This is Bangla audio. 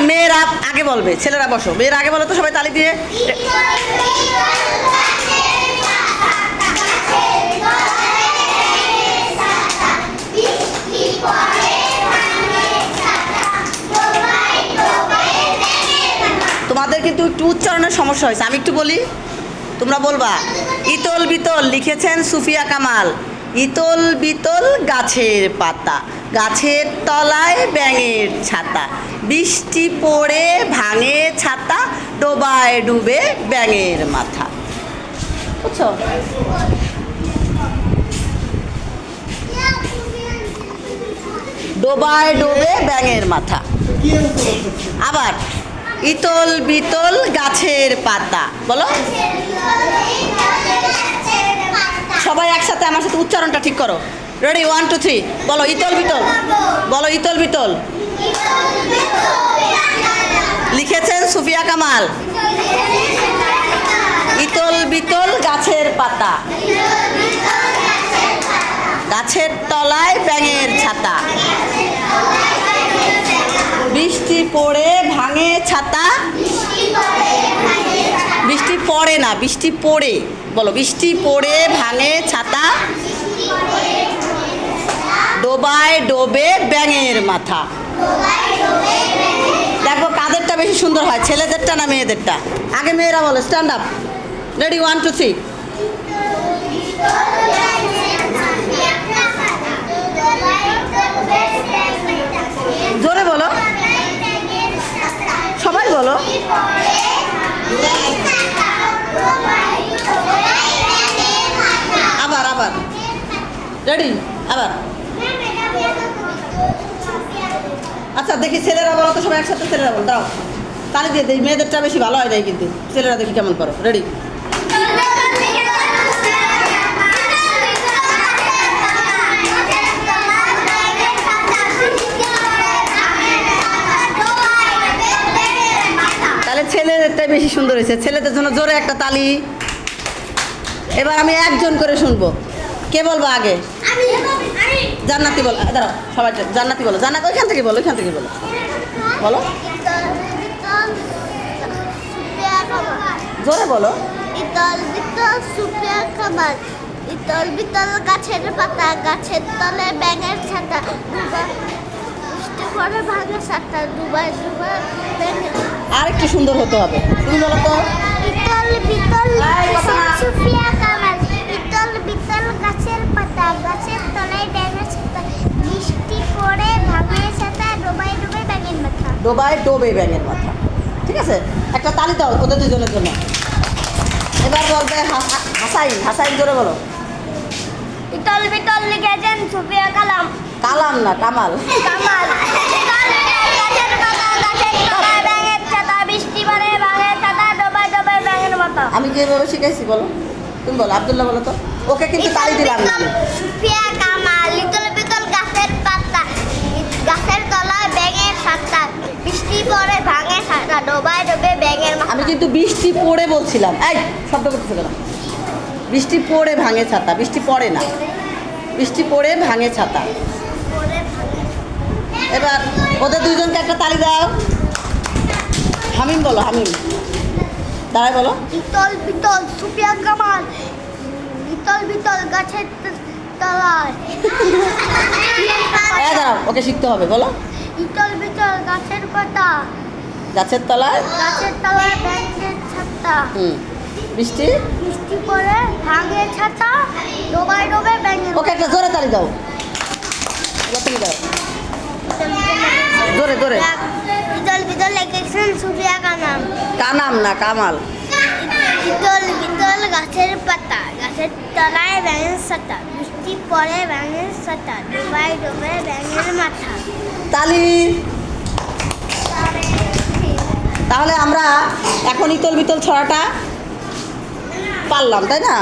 মেয়েরা আগে বলবে, ছেলেরা বসো, মেয়েরা আগে বলো তো সবাই তালি দিয়ে। তোমাদের কিন্তু একটু উচ্চারণের সমস্যা হয়েছে, আমি একটু বলি, তোমরা বলবা। ইতল বিতল লিখেছেন সুফিয়া কামাল। ইতল বিতল গাছের পাতা, গাছের তলায় ব্যাঙের ছাতা, বৃষ্টি পড়ে ভাঙে ছাতা, ডোবায় ডুবে ব্যাঙের মাথা। বুঝছো? ডোবায় ডোবে ব্যাঙের মাথা। আবার ইতল বিতল গাছের পাতা, বলো সবাই একসাথে আমার সাথে উচ্চারণটা ঠিক করো। রেডি, 1 2 3 বলো ইতল বিতল, বলো ইতল বিতল লিখেছেন সুফিয়া কামাল। ইতল বিতল গাছের পাতা, গাছের তলায় ব্যাঙের ছাতা, বৃষ্টি পড়ে ভাঙে ছাতা। বৃষ্টি পড়ে না, বৃষ্টি পড়ে, বলো বৃষ্টি পড়ে ভাঙে ছাতা, ডোবায় ডোবে ব্যাঙের মাথা। দেখো কাদেরটা বেশি সুন্দর হয়, ছেলেদেরটা না মেয়েদেরটা? আগে মেয়েরা বলো, স্ট্যান্ড আপ। রেডি, 1 2 3 জোরে বলো, সবাই বলো। আবার আবার, রেডি, আবার। আচ্ছা দেখি ছেলেরা বলো তো, সবাই একসাথে ছেলেরা বলো, দাও তালি দিয়ে দিই। মেয়েদেরটা বেশি ভালো হয় নাই কিন্তু, ছেলেরা দেখি কেমন করো। রেডি, তাহলে ছেলেদেরটাই বেশি সুন্দর হয়েছে। ছেলেদের জন্য জোরে একটা তালি। এবার আমি একজন করে শুনবো, কে বলবো আগে? জান্নাতি বলো, দাঁড়াও সবাই জান্নাতি বলো। জান্নাত ওইখান থেকে বলো, ওইখান থেকে বলো, বলো জোরে বলো। ইতল বিতল সুফিয়া কামাল। ইতল বিতল গাছের পাতা, গাছের তলে ব্যাঙের ছাতা, বৃষ্টি পড়ে ভাঙে ছাতা, ডুবায় ডুবায় ব্যাঙের। আর একটু সুন্দর হতে হবে, তুমি বলো তো। ইতল বিতল সুফিয়া কামাল। ইতল বিতল গাছের পাতা, গাছের তলায় ব্যাঙের ছাতা, বৃষ্টি পড়ে ভাঙে ছাতা, ডোবায় ডুবে ব্যাঙের মাথা। ডোবায় ডোবে ব্যাঙের মাথা। ঠিক আছে, একটা তালি দাও ওদের দুজনের জন্য। এবার বলবে হাসাইন। হাসাইন জোরে বলো। ইতল বিতল লিখেছেন সুফিয়া কালাম। কালাম না, কামাল। কামাল। ইতল বিতল গাছের পাতা, গাছের তলায় ব্যাঙের ছাতা, বৃষ্টি পড়ে ভাঙে ছাতা, ডোবায় ডোবে ব্যাঙের মাথা। আমি যেভাবে শিখাইছি বলো, তুমি বলো। আব্দুল্লাহ বলো তো, ওকে কিন্তু তালি দিলাম না। সুফিয়া কামাল। ইতল বিতল গাছের পাতা, গাছের তলায় ব্যাঙের ছাতা, বৃষ্টি পড়ে ভাঙে ছাতা, ডোবায় ডোবে ব্যাঙের মাথা। আমি কিন্তু বৃষ্টি পড়ে বলছিলাম। এই শব্দ করতেছে কেন? বৃষ্টি পড়ে ভাঙে ছাতা, বৃষ্টি পড়ে না, বৃষ্টি পড়ে ভাঙে ছাতা। এবার ওদের দুইজনকে একটা তালি দাও। হামিম বলো, হামিম দাঁড়ায় বলো। ইতল বিতল সুফিয়া কামাল। ইতল বিতল গাছের তলায়। দাঁড়াও, ওকে শিখতে হবে, বলো। ইতল বিতল গাছের পাতা, গাছের তলায়, গাছের তলায় ব্যাঙের ছাতা, বৃষ্টি বৃষ্টি পড়ে ভাঙে ছাতা, ডোবায় ডোবে ব্যাঙের। ওকে একটা জোরে তালি দাও, তুমি দাও জোরে জোরে। ইতল বিতল লিখেছেন সুফিয়া কামাল। কানাম না, কামাল। ইতল বিতল গাছের পাতা, গাছের তলায় ব্যাঙের ছাতা, বৃষ্টি পড়ে ব্যাঙের ছাতা, ডোবায় ডোবে ব্যাঙের মাথা। তালি। তাহলে আমরা এখন ইতল বিতল ছড়াটা পারলাম, তাই না?